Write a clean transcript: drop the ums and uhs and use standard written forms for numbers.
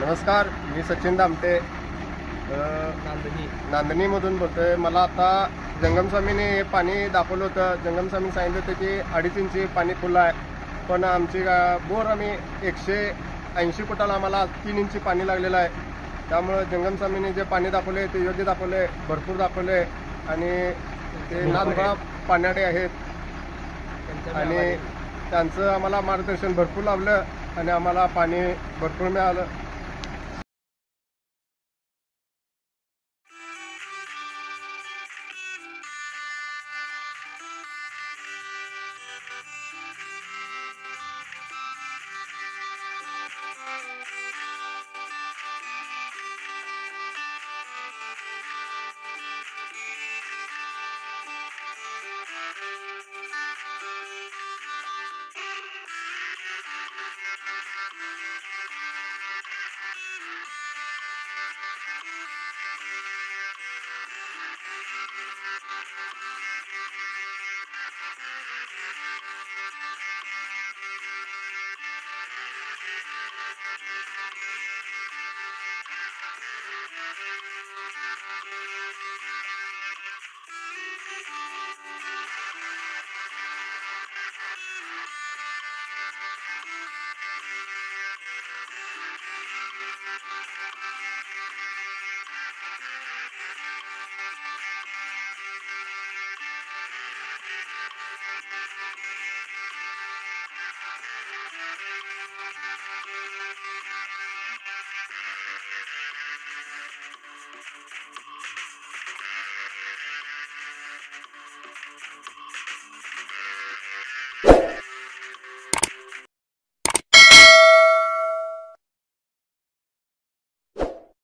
नमस्कार, मी सचिन दामटे नांदणीमधून बोलतोय। मला आता जंगमस्वामीने हे पाणी दाखवलं होतं। जंगमस्वामी सांगितलं होतं की 2.5 इंची पाणी फुलं आहे, पण आमची बोर आम्ही 180 फुटाला आम्हाला 3 इंची पाणी लागलेलं आहे। त्यामुळं जंगमस्वामीने जे पाणी दाखवले ते योग्य दाखवले, भरपूर दाखवले आणि ते नांदबा पाण्याडे आहेत आणि त्यांचं आम्हाला मार्गदर्शन भरपूर लाभलं आणि आम्हाला पाणी भरपूर मिळालं।